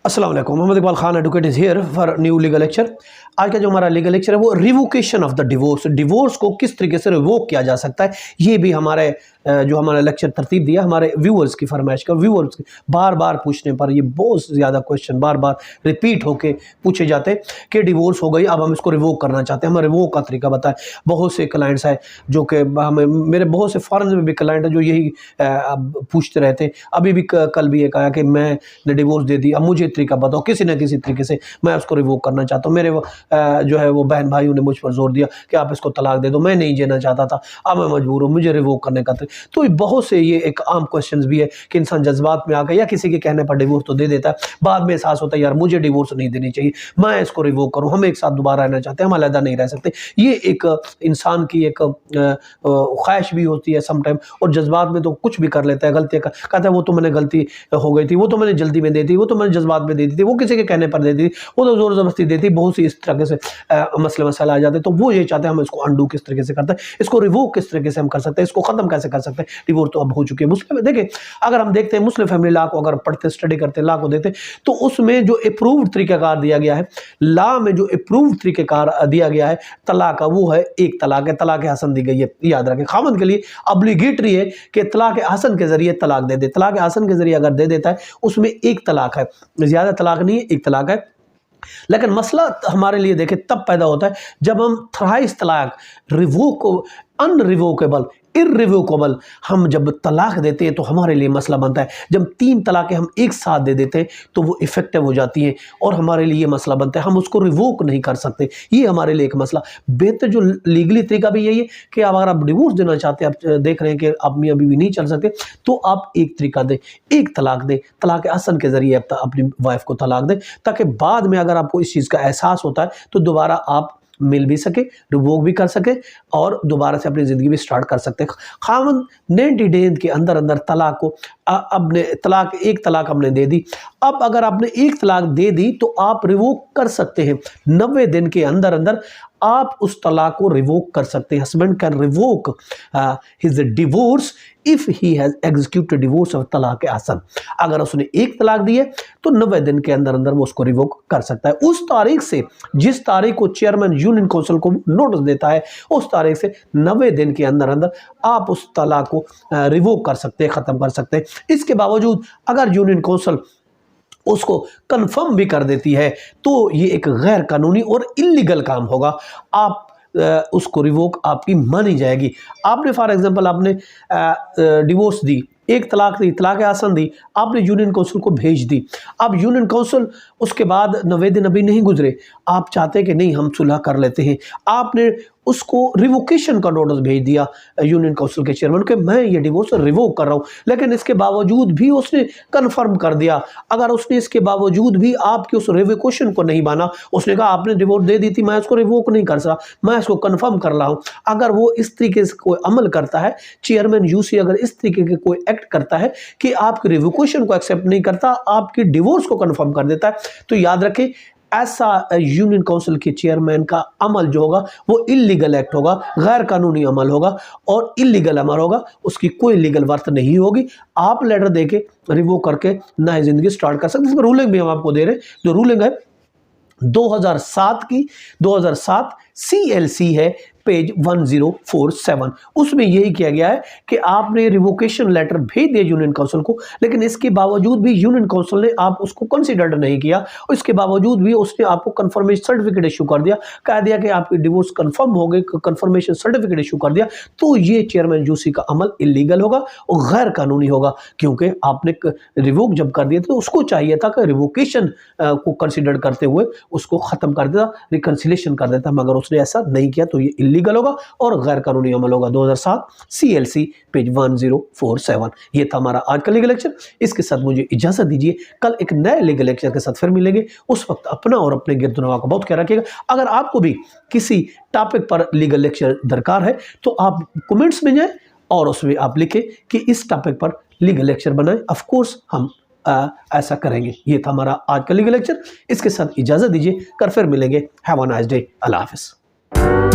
अस्सलाम वालेकुम, Mohammad Iqbal Khan advocate is here for new legal lecture. आज का जो हमारा लीगल लेक्चर है वो revocation of the divorce, divorce को किस तरीके से रिवोक किया जा सकता है। ये भी हमारे जो हमारा लेक्चर तरतीब दिया हमारे व्यूअर्स की फरमाइश का, व्यूअर्स बार बार पूछने पर ये बहुत ज़्यादा क्वेश्चन बार बार रिपीट होके पूछे जाते हैं कि डिवोर्स हो गई, अब हम इसको रिवोक करना चाहते हैं, हमें रिवोक का तरीका बताएं। बहुत से क्लाइंट्स हैं जो कि हमें, मेरे बहुत से फॉरेन में भी क्लाइंट है जो यही पूछते रहते हैं। अभी भी कल भी एक आया कि मैंने डिवोर्स दे दी, अब मुझे तरीका बताओ, किसी न किसी तरीके से मैं उसको रिवोक करना चाहता हूँ। मेरे जो है वो बहन भाइयों ने मुझ पर जोर दिया कि आप इसको तलाक दे दो, मैं नहीं जीना चाहता था, अब मैं मजबूर हूँ, मुझे रिवोक करने का। तो बहुत से ये एक आम क्वेश्चंस भी है कि इंसान जज्बात में आकर या किसी के कहने पर डिवोर्स तो दे देता है, बाद में एहसास होता है यार मुझे डिवोर्स नहीं देनी चाहिए, मैं इसको रिवोक करूँ, हम एक साथ दोबारा रहना चाहते हैं, हम अलग नहीं रह सकते। ये एक इंसान की एक ख्वाहिश भी होती है समटाइम, और जज्बात में तो कुछ भी कर लेता है, गलती कहता है वो तो मैंने गलती हो गई थी, वो तो मैंने जल्दी में दे दी, वो तो मैंने जज्बात में दे दी थी, वो किसी के कहने पर दे दी, वो तो जोर जबरदस्ती देती। बहुत सी इस तरह से मसले मसाला आ जाते हैं। तो वो ये चाहते हैं हम इसको अंडू किस तरीके से करते हैं, इसको रिवोक किस तरीके से हम कर सकते हैं, इसको खत्म कैसे कर सकते हैं। डिवोर्स तो अब हो चुके हैं मुस्लिम में। देखिए अगर हम देखते हैं मुस्लिम फैमिली लॉ को, अगर पढ़ते स्टडी करते लॉ को देखते तो उसमें जो अप्रूव्ड तरीकाकार दिया गया है, लॉ में जो अप्रूव्ड तरीकाकार दिया गया है तलाक का, वो है एक तलाक है, तलाक हसन दी गई है। याद रखें खामद के लिए ऑब्लिगेटरी है कि तलाक हसन के जरिए तलाक दे दे। तलाक हसन के जरिए अगर दे देता है उसमें एक तलाक है, ज्यादा तलाक नहीं है, एक तलाक है। लेकिन मसला हमारे लिए देखें तब पैदा होता है जब हम थ्राइस तलाक, रिवोक, अनरिवोकेबल, इररिवोकेबल हम जब तलाक देते हैं तो हमारे लिए मसला बनता है। जब 3 तलाक़ें हम एक साथ दे देते हैं तो वो इफेक्टिव हो जाती हैं और हमारे लिए मसला बनता है, हम उसको रिवोक नहीं कर सकते। ये हमारे लिए एक मसला। बेहतर जो लीगली तरीका भी यही है कि अगर आप डिवोर्स देना चाहते हैं, आप देख रहे हैं कि आप मियां बीवी नहीं चल सकते, तो आप एक तरीका दें, एक तलाक दें, तलाक हसन के जरिए आप अपनी वाइफ को तलाक दें, ताकि बाद में अगर आपको इस चीज़ का एहसास होता है तो दोबारा आप मिल भी सके, रिवोक भी कर सके और दोबारा से अपनी ज़िंदगी भी स्टार्ट कर सकते हैं। खामन 90 डेज के अंदर अंदर तलाक को अपने एक तलाक हमने दे दी, अब अगर आपने एक तलाक दे दी तो आप रिवोक कर सकते हैं। 90 दिन के अंदर अंदर आप उस तलाक को रिवोक कर सकते हैं। Husband can revoke his divorce if he has executed divorce of तलाक हसन। अगर उसने एक तलाक दी है तो 90 दिन के अंदर अंदर वो उसको रिवोक कर सकता है। उस तारीख से, जिस तारीख को चेयरमैन यूनियन काउंसिल को नोटिस देता है, उस तारीख से 90 दिन के अंदर अंदर आप उस तलाक को रिवोक कर सकते हैं, ख़त्म कर सकते हैं। इसके बावजूद अगर यूनियन काउंसिल उसको कंफर्म भी कर देती है तो ये एक गैर कानूनी और इल्लीगल काम होगा। आप उसको रिवोक आपकी मानी जाएगी। आपने फॉर एग्जांपल आपने डिवोर्स दी, एक तलाक दी, तलाक हसन दी, आपने यूनियन काउंसिल को भेज दी। अब यूनियन काउंसिल उसके बाद 90 दिन अभी नहीं गुजरे, आप चाहते हैं कि नहीं हम सुलह कर लेते हैं, आपने उसको रिवोकेशन का नोटिस भेज दिया यूनियन काउंसिल के चेयरमैन के, मैं ये डिवोर्स रिवोक कर रहा हूँ। लेकिन इसके बावजूद भी उसने कंफर्म कर दिया, अगर उसने इसके बावजूद भी आपके उस रिवोकेशन को नहीं माना, उसने कहा आपने डिवोर्स दे दी थी, मैं उसको रिवोक नहीं कर सकता, मैं इसको कंफर्म कर रहा हूँ, अगर वो इस तरीके से कोई अमल करता है, चेयरमैन यूसी अगर इस तरीके के कोई एक्ट करता है कि आपके रिवोकेशन को एक्सेप्ट नहीं करता, आपके डिवोर्स को कंफर्म कर देता है, तो याद रखें ऐसा यूनियन काउंसिल के चेयरमैन का अमल जो होगा वो इल्लीगल एक्ट होगा, गैर कानूनी अमल होगा और इल्लीगल अमल होगा, उसकी कोई लीगल वर्थ नहीं होगी। आप लेटर देके रिवोक करके नई जिंदगी स्टार्ट कर सकते हैं। इसमें रूलिंग भी हम आपको दे रहे हैं, जो रूलिंग है 2007 की, 2007 CLC है, पेज 1047। उसमें यही किया गया है कि आपने रिवोकेशन लेटर भेज दिया यूनियन काउंसिल को, लेकिन इसके बावजूद भी यूनियन काउंसिल ने आप उसको कंसीडर्ड नहीं किया, और इसके बावजूद भी उसने आपको कंफर्मेशन सर्टिफिकेट इशू कर दिया, कह दिया कि आपकी डिवोर्स कंफर्म हो गई, कंफर्मेशन सर्टिफिकेट इशू कर दिया, तो ये चेयरमैन यूसी का अमल इलीगल होगा और गैर कानूनी होगा, क्योंकि आपने रिवोक जब कर दिया तो उसको चाहिए था कि रिवोकेशन को कंसिडर करते हुए उसको खत्म कर देता, रिकंसिलेशन कर देता, मगर उसने ऐसा नहीं किया, तो ये इलीगल होगा और गैर कानूनी अमल होगा। 2007 CLC पेज 1047। ये था हमारा आज का लीगल लेक्चर। इसके साथ मुझे इजाजत दीजिए, कल एक नए लीगल लेक्चर के साथ फिर मिलेंगे। उस वक्त अपना और अपने गिरदुनवा का बहुत ख्याल रखिएगा। अगर आपको भी किसी टॉपिक पर लीगल लेक्चर दरकार है तो आप कमेंट्स में जाएं और उसमें आप लिखें कि इस टॉपिक पर लीगल लेक्चर बनाएं। ऑफ कोर्स हम ऐसा करेंगे। ये था हमारा आज का लीगल लेक्चर। इसके साथ इजाजत दीजिए, कर फिर मिलेंगे। Have a nice day. अल्लाह हाफिज़।